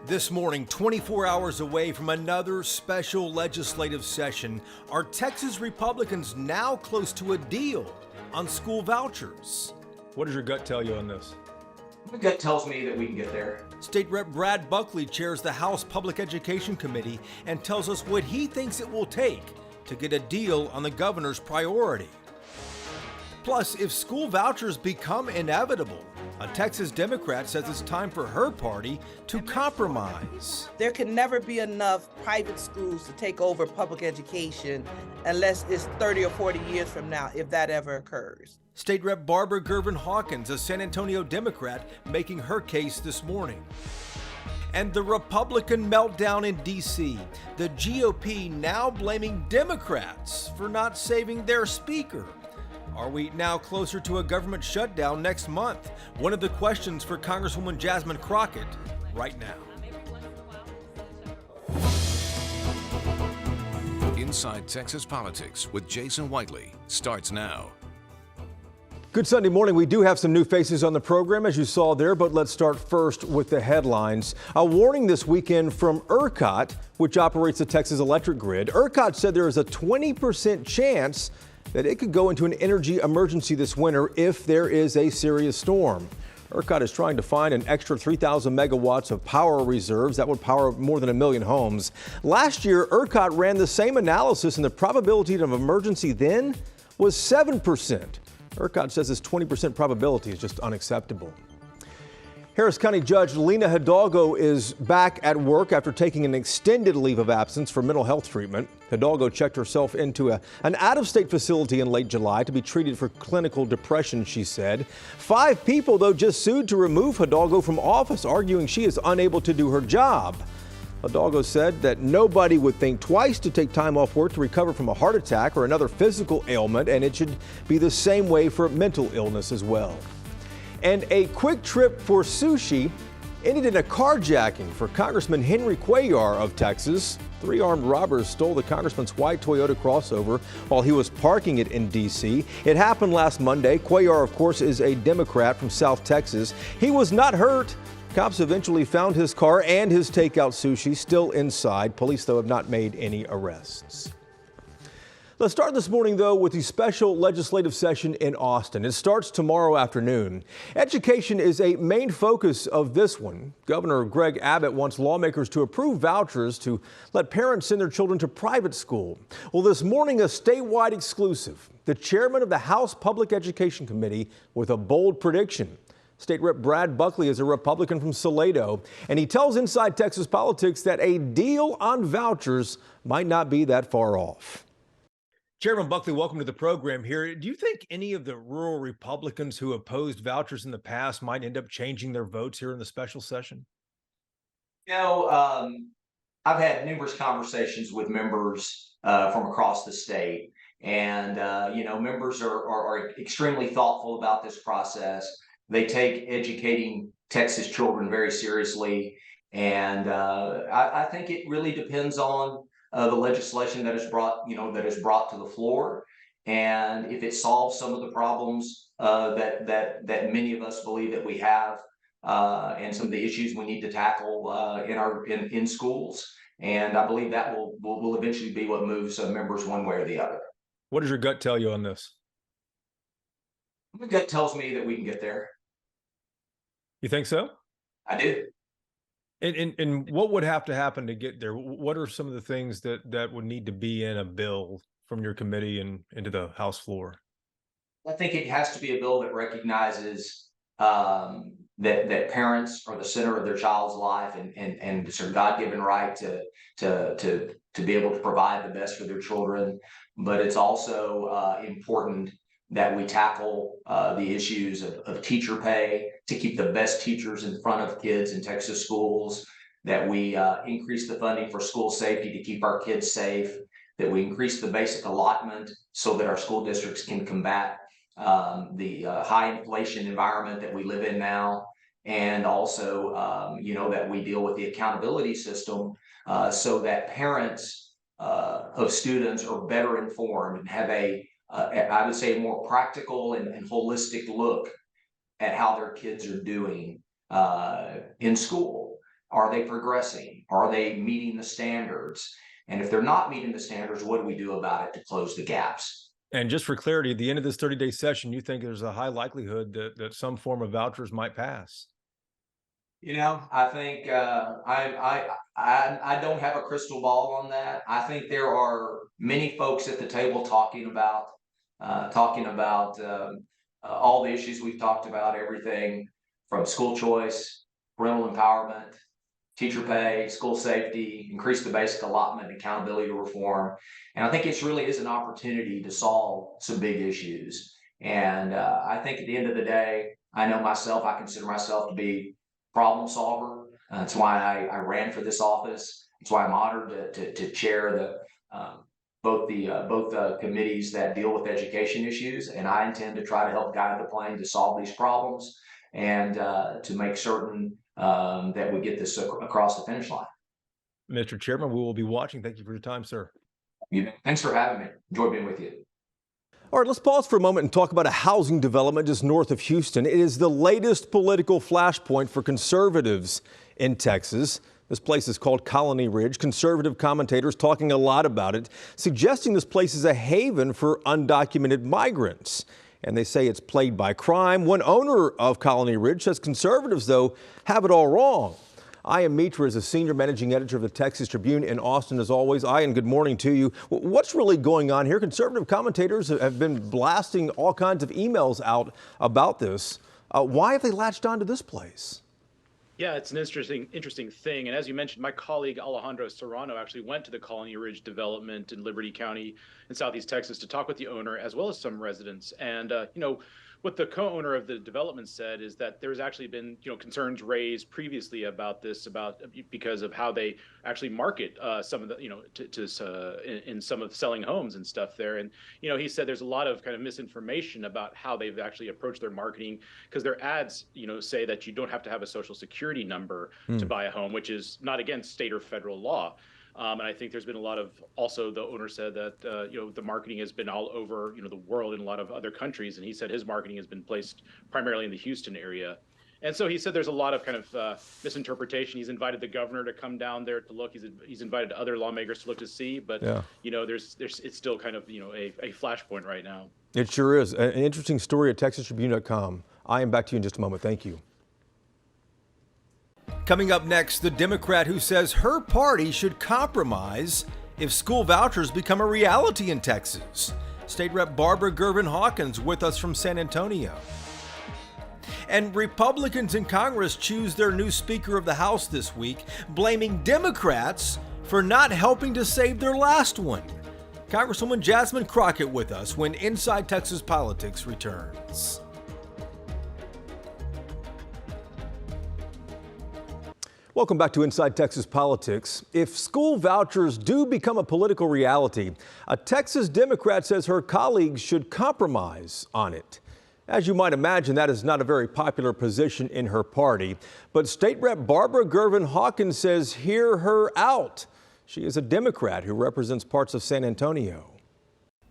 This morning, 24 hours away from another special legislative session, are Texas Republicans now close to a deal on school vouchers? What does your gut tell you on this? My gut tells me that we can get there. State Rep Brad Buckley chairs the House Public Education Committee and tells us what he thinks it will take to get a deal on the governor's priority. Plus, if school vouchers become inevitable, a Texas Democrat says it's time for her party to compromise. There can never be enough private schools to take over public education unless it's 30 or 40 years from now, if that ever occurs. State Rep Barbara Gerin Hawkins, a San Antonio Democrat, making her case this morning. And the Republican meltdown in D.C., the GOP now blaming Democrats for not saving their speaker. Are we now closer to a government shutdown next month? One of the questions for Congresswoman Jasmine Crockett right now. Inside Texas Politics with Jason Whiteley starts now. Good Sunday morning. We do have some new faces on the program, as you saw there, but let's start first with the headlines. A warning this weekend from ERCOT, which operates the Texas electric grid. ERCOT said there is a 20% chance that it could go into an energy emergency this winter if there is a serious storm. ERCOT is trying to find an extra 3,000 megawatts of power reserves that would power more than 1 million homes. Last year, ERCOT ran the same analysis and the probability of emergency then was 7%. ERCOT says this 20% probability is just unacceptable. Harris County Judge Lena Hidalgo is back at work after taking an extended leave of absence for mental health treatment. Hidalgo checked herself into an out-of-state facility in late July to be treated for clinical depression, she said. 5 people, though, just sued to remove Hidalgo from office, arguing she is unable to do her job. Hidalgo said that nobody would think twice to take time off work to recover from a heart attack or another physical ailment, and it should be the same way for mental illness as well. And a quick trip for sushi ended in a carjacking for Congressman Henry Cuellar of Texas. 3 armed robbers stole the congressman's white Toyota crossover while he was parking it in D.C. It happened last Monday. Cuellar, of course, is a Democrat from South Texas. He was not hurt. Cops eventually found his car and his takeout sushi still inside. Police, though, have not made any arrests. Let's start this morning, though, with the special legislative session in Austin. It starts tomorrow afternoon. Education is a main focus of this one. Governor Greg Abbott wants lawmakers to approve vouchers to let parents send their children to private school. Well, this morning, a statewide exclusive. The chairman of the House Public Education Committee with a bold prediction. State Rep Brad Buckley is a Republican from Salado, and he tells Inside Texas Politics that a deal on vouchers might not be that far off. Chairman Buckley, welcome to the program here. Do you think any of the rural Republicans who opposed vouchers in the past might end up changing their votes here in the special session? I've had numerous conversations with members from across the state, and members are extremely thoughtful about this process. They take educating Texas children very seriously, and I think it really depends on the legislation that is brought to the floor, and if it solves some of the problems that many of us believe that we have, and some of the issues we need to tackle in schools, and I believe that will eventually be what moves members one way or the other. What does your gut tell you on this? My gut tells me that we can get there. You think so? I do. And what would have to happen to get there? What are some of the things that would need to be in a bill from your committee and into the House floor? I think it has to be a bill that recognizes that parents are the center of their child's life, and it's their God-given right to be able to provide the best for their children. But it's also important that we tackle the issues of teacher pay to keep the best teachers in front of kids in Texas schools, that we increase the funding for school safety to keep our kids safe, that we increase the basic allotment so that our school districts can combat the high inflation environment that we live in now, and also that we deal with the accountability system so that parents of students are better informed and have I would say a more practical and holistic look at how their kids are doing in school. Are they progressing? Are they meeting the standards? And if they're not meeting the standards, what do we do about it to close the gaps? And just for clarity, at the end of this 30-day session, you think there's a high likelihood that some form of vouchers might pass? I think I don't have a crystal ball on that. I think there are many folks at the table talking about all the issues we've talked about, everything from school choice, parental empowerment, teacher pay, school safety, increase the basic allotment, accountability reform. And I think it really is an opportunity to solve some big issues. And I think at the end of the day, I know myself, I consider myself to be problem solver. That's why I ran for this office. That's why I'm honored to chair both the committees that deal with education issues, and I intend to try to help guide the plane to solve these problems and to make certain that we get this across the finish line. Mr. Chairman, we will be watching. Thank you for your time, sir. Thanks for having me. Enjoy being with you. All right, let's pause for a moment and talk about a housing development just north of Houston. It is the latest political flashpoint for conservatives in Texas. This place is called Colony Ridge. Conservative commentators talking a lot about it, suggesting this place is a haven for undocumented migrants. And they say it's plagued by crime. One owner of Colony Ridge says conservatives, though, have it all wrong. Ian Mitra is a senior managing editor of the Texas Tribune in Austin, as always. Ian, good morning to you. What's really going on here? Conservative commentators have been blasting all kinds of emails out about this. Why have they latched on to this place? Yeah, it's an interesting thing. And as you mentioned, my colleague Alejandro Serrano actually went to the Colony Ridge development in Liberty County in Southeast Texas to talk with the owner as well as some residents. And, what the co-owner of the development said is that there's actually been, concerns raised previously about this, because of how they actually market some of the, in some of selling homes and stuff there. And, he said there's a lot of kind of misinformation about how they've actually approached their marketing, because their ads, say that you don't have to have a social security number to buy a home, which is not against state or federal law. And I think there's been a lot of, also the owner said that, the marketing has been all over, the world in a lot of other countries. And he said his marketing has been placed primarily in the Houston area. And so he said there's a lot of kind of misinterpretation. He's invited the governor to come down there to look. He's invited other lawmakers to look to see. But, it's still kind of, a flashpoint right now. It sure is. An interesting story at TexasTribune.com. I am back to you in just a moment. Thank you. Coming up next, the Democrat who says her party should compromise if school vouchers become a reality in Texas. State Rep Barbara Gerin Hawkins with us from San Antonio. And Republicans in Congress choose their new Speaker of the House this week, blaming Democrats for not helping to save their last one. Congresswoman Jasmine Crockett with us when Inside Texas Politics returns. Welcome back to Inside Texas Politics. If school vouchers do become a political reality, a Texas Democrat says her colleagues should compromise on it. As you might imagine, that is not a very popular position in her party. But State Rep Barbara Gerin Hawkins says hear her out. She is a Democrat who represents parts of San Antonio.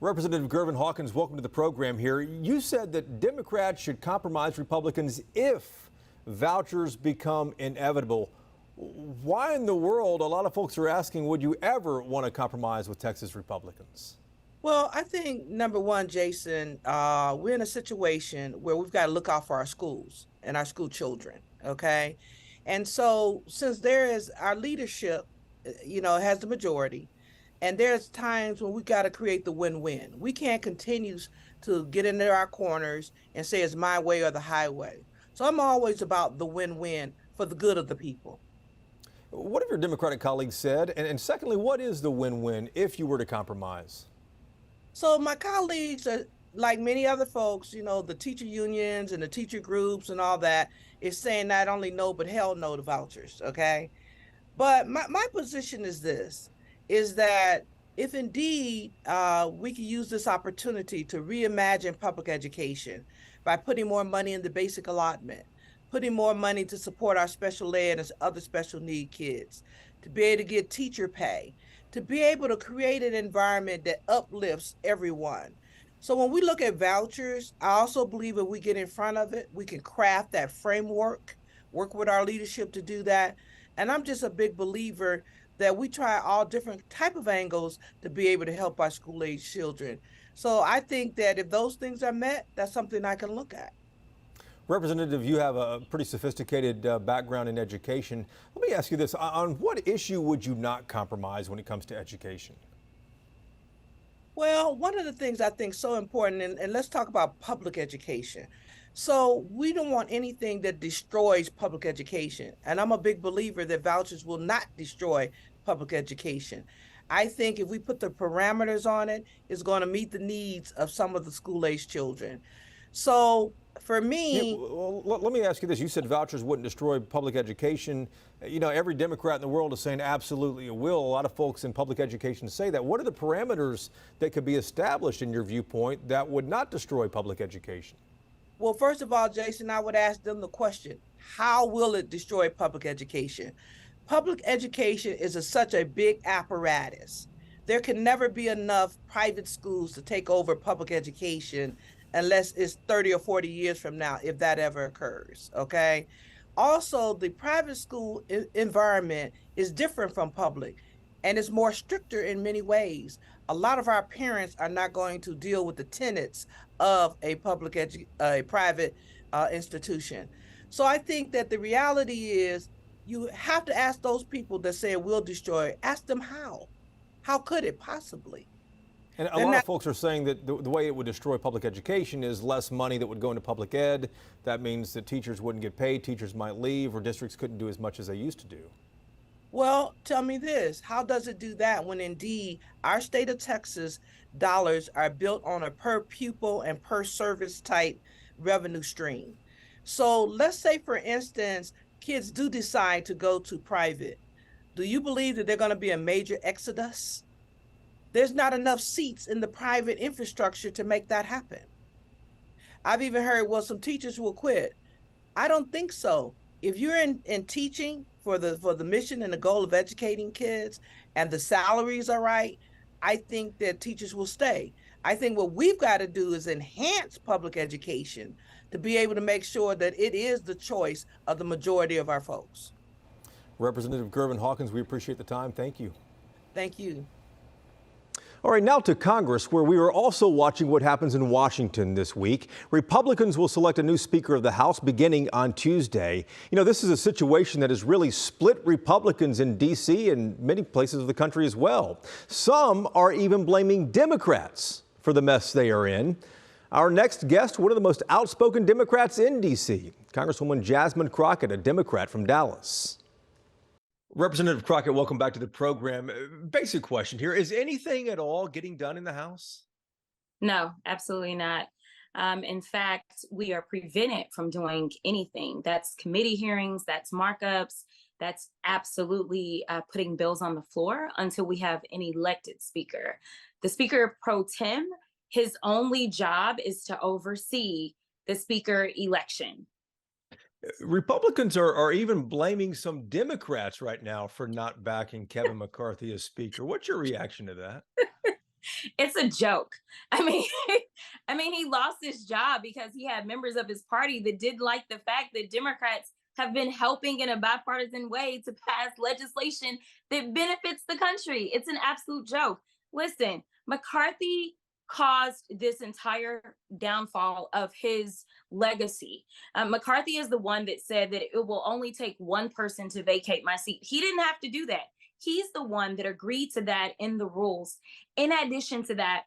Representative Gerin Hawkins, welcome to the program here. You said that Democrats should compromise Republicans if vouchers become inevitable. Why in the world, a lot of folks are asking, would you ever want to compromise with Texas Republicans? Well, I think number one, Jason, we're in a situation where we've got to look out for our schools and our school children, okay? And so since there is our leadership, has the majority, and there's times when we got to create the win-win. We can't continue to get into our corners and say it's my way or the highway. So I'm always about the win-win for the good of the people. What have your Democratic colleagues said? And secondly, what is the win-win if you were to compromise? So my colleagues are like many other folks, the teacher unions and the teacher groups and all that is saying not only no, but hell no to vouchers, okay? But my position is this, is that if indeed we can use this opportunity to reimagine public education by putting more money in the basic allotment, putting more money to support our special ed and other special need kids, to be able to get teacher pay, to be able to create an environment that uplifts everyone. So when we look at vouchers, I also believe if we get in front of it, we can craft that framework, work with our leadership to do that. And I'm just a big believer that we try all different type of angles to be able to help our school age children. So I think that if those things are met, that's something I can look at. Representative, you have a pretty sophisticated background in education. Let me ask you this. On what issue would you not compromise when it comes to education? Well, one of the things I think so important, and let's talk about public education. So we don't want anything that destroys public education. And I'm a big believer that vouchers will not destroy public education. I think if we put the parameters on it, it's going to meet the needs of some of the school-age children. So for me, Well, let me ask you this. You said vouchers wouldn't destroy public education. You know, every Democrat in the world is saying absolutely it will. A lot of folks in public education say that. What are the parameters that could be established in your viewpoint that would not destroy public education? well, first of all, Jason, I would ask them the question, how will it destroy public education? Public education is such a big apparatus. There can never be enough private schools to take over public education unless it's 30 or 40 years from now, if that ever occurs, okay? Also, the private school environment is different from public and it's more stricter in many ways. A lot of our parents are not going to deal with the tenets of a private institution. So I think that the reality is you have to ask those people that say it will destroy it, ask them how. How could it possibly? And a lot of folks are saying that the way it would destroy public education is less money that would go into public ed. That means that teachers wouldn't get paid, teachers might leave, or districts couldn't do as much as they used to do. Well, tell me this, how does it do that when indeed our state of Texas dollars are built on a per pupil and per service type revenue stream? So let's say, for instance, kids do decide to go to private. Do you believe that they're going to be a major exodus? There's not enough seats in the private infrastructure to make that happen. I've even heard, well, some teachers will quit. I don't think so. If you're in teaching for the mission and the goal of educating kids and the salaries are right, I think that teachers will stay. I think what we've got to do is enhance public education to be able to make sure that it is the choice of the majority of our folks. Representative Gerin Hawkins, we appreciate the time. Thank you. Thank you. All right, now to Congress, where we are also watching what happens in Washington this week. Republicans will select a new Speaker of the House beginning on Tuesday. You know, this is a situation that has really split Republicans in D.C. and many places of the country as well. Some are even blaming Democrats for the mess they are in. Our next guest, one of the most outspoken Democrats in D.C., Congresswoman Jasmine Crockett, a Democrat from Dallas. Representative Crockett, welcome back to the program. Basic question here. Is anything at all getting done in the House? No, absolutely not. In fact, we are prevented from doing anything. That's committee hearings, that's markups, that's absolutely putting bills on the floor until we have an elected speaker. The Speaker pro tem, his only job is to oversee the speaker election. Republicans are even blaming some Democrats right now for not backing Kevin McCarthy as Speaker. What's your reaction to that? It's a joke. I mean, he lost his job because he had members of his party that did like the fact that Democrats have been helping in a bipartisan way to pass legislation that benefits the country. It's an absolute joke. Listen, McCarthy caused this entire downfall of his legacy. McCarthy is the one that said that it will only take one person to vacate my seat. He didn't have to do that. He's the one that agreed to that in the rules. In addition to that,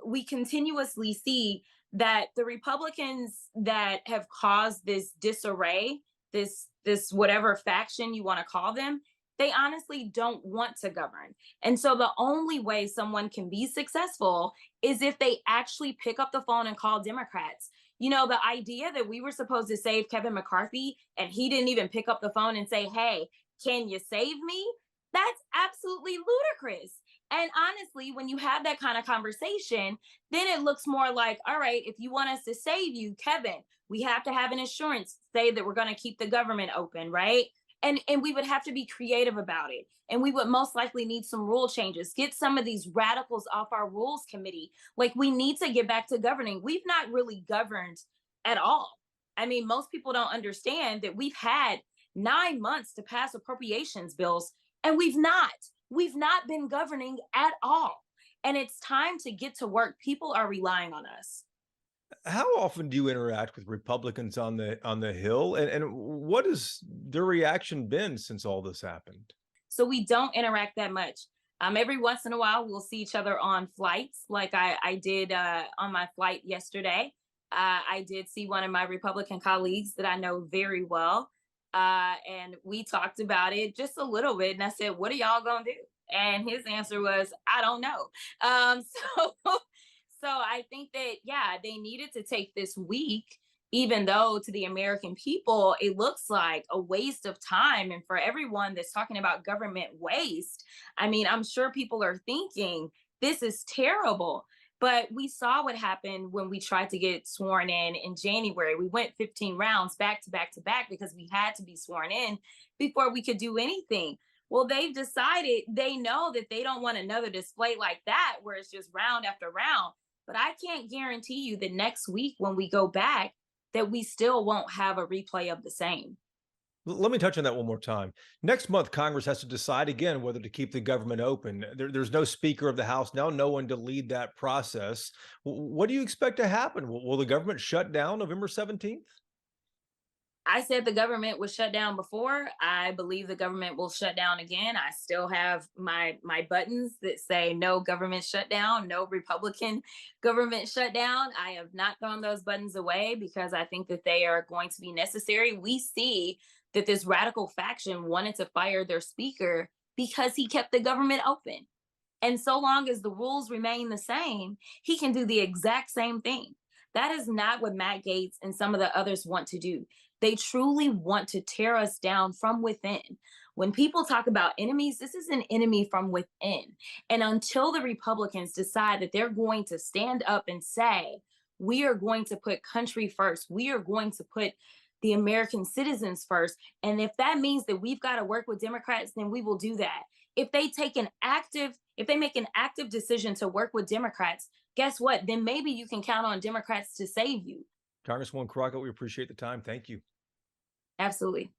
we continuously see that the Republicans that have caused this disarray, this whatever faction you want to call them, they honestly don't want to govern. And so the only way someone can be successful is if they actually pick up the phone and call Democrats. You know, the idea that we were supposed to save Kevin McCarthy and he didn't even pick up the phone and say, hey, can you save me? That's absolutely ludicrous. And honestly, when you have that kind of conversation, then it looks more like, all right, if you want us to save you, Kevin, we have to have an insurance say that we're going to keep the government open, right? And we would have to be creative about it. And we would most likely need some rule changes, get some of these radicals off our rules committee. Like, we need to get back to governing. We've not really governed at all. I mean, most people don't understand that we've had 9 months to pass appropriations bills, and we've not been governing at all. And it's time to get to work. People are relying on us. How often do you interact with Republicans on the Hill, and what has their reaction been since all this happened? So we don't interact that much. Every once in a while, we'll see each other on flights, like I did on my flight yesterday. I did see one of my Republican colleagues that I know very well, and we talked about it just a little bit. And I said, "What are y'all gonna do?" And his answer was, "I don't know." So I think that, yeah, they needed to take this week, even though to the American people, it looks like a waste of time. And for everyone that's talking about government waste, I mean, I'm sure people are thinking this is terrible. But we saw what happened when we tried to get sworn in January. We went 15 rounds back to back to back because we had to be sworn in before we could do anything. Well, they've decided, they know that they don't want another display like that where it's just round after round. But I can't guarantee you that next week when we go back, that we still won't have a replay of the same. Let me touch on that one more time. Next month, Congress has to decide again whether to keep the government open. There's no Speaker of the House now, no one to lead that process. What do you expect to happen? Will the government shut down November 17th? I said the government was shut down before. I believe the government will shut down again. I still have my buttons that say no government shutdown, no Republican government shutdown. I have not thrown those buttons away because I think that they are going to be necessary. We see that this radical faction wanted to fire their speaker because he kept the government open. And so long as the rules remain the same, he can do the exact same thing. That is not what Matt Gaetz and some of the others want to do. They truly want to tear us down from within. When people talk about enemies, this is an enemy from within. And until the Republicans decide that they're going to stand up and say, we are going to put country first, we are going to put the American citizens first. And if that means that we've got to work with Democrats, then we will do that. If they make an active decision to work with Democrats, guess what? Then maybe you can count on Democrats to save you. Congresswoman Crockett, we appreciate the time. Thank you. Absolutely.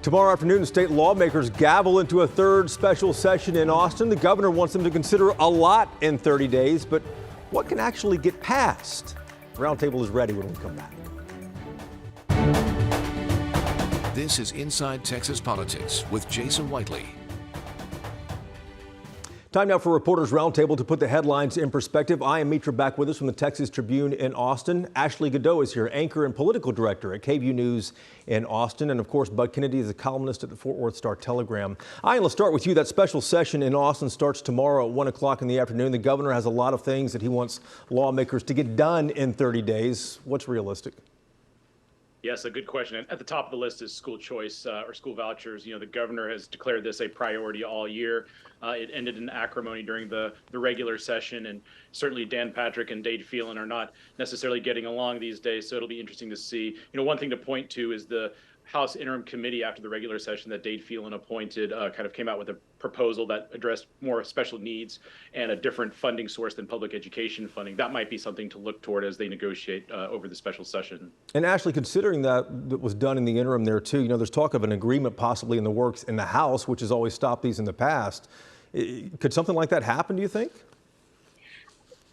Tomorrow afternoon, state lawmakers gavel into a third special session in Austin. The governor wants them to consider a lot in 30 days, but what can actually get passed? Roundtable is ready when we come back. This is Inside Texas Politics with Jason Whiteley. Time now for Reporters Roundtable to put the headlines in perspective. I am Mitra, back with us from the Texas Tribune in Austin. Ashley Godot is here, anchor and political director at KVUE News in Austin. And of course, Bud Kennedy is a columnist at the Fort Worth Star-Telegram. Let's start with you. That special session in Austin starts tomorrow at 1 o'clock in the afternoon. The governor has a lot of things that he wants lawmakers to get done in 30 days. What's realistic? Yes, a good question. At the top of the list is school choice or school vouchers. You know, the governor has declared this a priority all year. It ended in acrimony during the regular session, and certainly Dan Patrick and Dade Phelan are not necessarily getting along these days. So it'll be interesting to see. You know, one thing to point to is the House Interim Committee after the regular session that Dade Phelan appointed kind of came out with a proposal that addressed more special needs and a different funding source than public education funding. That might be something to look toward as they negotiate over the special session. And Ashley, considering that was done in the interim there too, you know, there's talk of an agreement possibly in the works in the House, which has always stopped these in the past. Could something like that happen, do you think?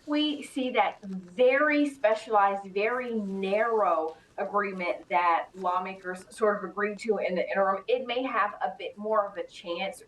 We see that very specialized, very narrow agreement that lawmakers sort of agreed to in the interim. It may have a bit more of a chance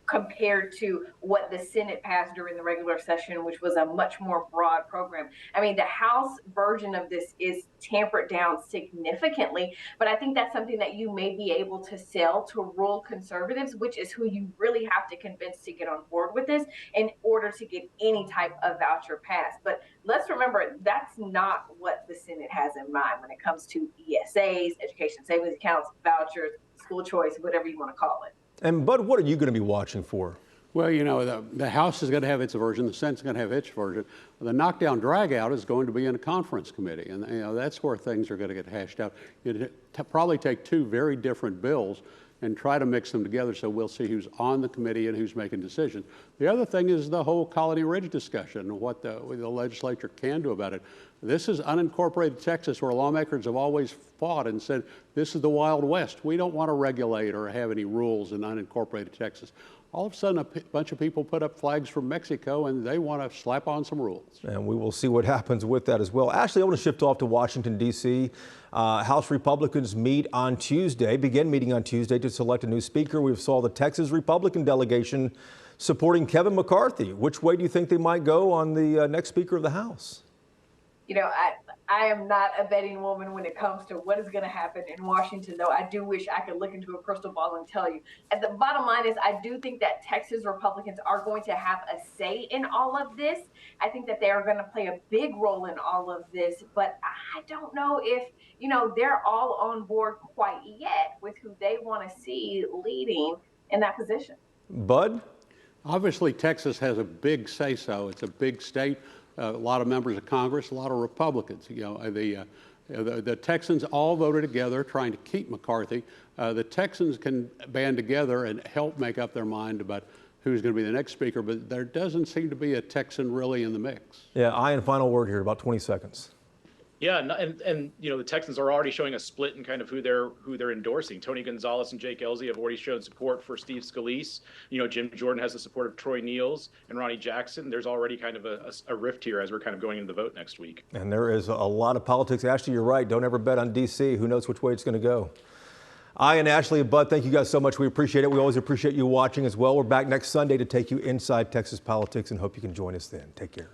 compared to what the Senate passed during the regular session, which was a much more broad program. I mean, the House version of this is tampered down significantly, but I think that's something that you may be able to sell to rural conservatives, which is who you really have to convince to get on board with this in order to get any type of voucher passed. But let's remember, that's not what the Senate has in mind when it comes to ESAs, education savings accounts, vouchers, school choice, whatever you want to call it. And Bud, what are you going to be watching for? Well, you know, the House is going to have its version, the Senate's going to have its version. The knockdown drag-out is going to be in a conference committee, and you know that's where things are going to get hashed out. You'd probably take two very different bills and try to mix them together, so we'll see who's on the committee and who's making decisions. The other thing is the whole Colony Ridge discussion and what the legislature can do about it. This is unincorporated Texas, where lawmakers have always fought and said, this is the Wild West. We don't want to regulate or have any rules in unincorporated Texas. All of a sudden, a bunch of people put up flags from Mexico, and they want to slap on some rules. And we will see what happens with that as well. Ashley, I want to shift off to Washington, D.C. House Republicans begin meeting on Tuesday to select a new speaker. We saw the Texas Republican delegation supporting Kevin McCarthy. Which way do you think they might go on the next Speaker of the House? You know, I am not a betting woman when it comes to what is going to happen in Washington, though I do wish I could look into a crystal ball and tell you. And the bottom line is, I do think that Texas Republicans are going to have a say in all of this. I think that they are going to play a big role in all of this, but I don't know if, you know, they're all on board quite yet with who they want to see leading in that position. Bud? Obviously, Texas has a big say-so. It's a big state. A lot of members of Congress, a lot of Republicans. You know, the Texans all voted together trying to keep McCarthy. The Texans can band together and help make up their mind about who's going to be the next speaker, but there doesn't seem to be a Texan really in the mix. Yeah, Ian, final word here, about 20 seconds. Yeah, and you know, the Texans are already showing a split in kind of who they're endorsing. Tony Gonzalez and Jake Ellzey have already shown support for Steve Scalise. You know, Jim Jordan has the support of Troy Niels and Ronnie Jackson. There's already kind of a rift here as we're kind of going into the vote next week. And there is a lot of politics. Ashley, you're right. Don't ever bet on D.C. Who knows which way it's going to go. Ian, Ashley, and Bud, thank you guys so much. We appreciate it. We always appreciate you watching as well. We're back next Sunday to take you inside Texas politics and hope you can join us then. Take care.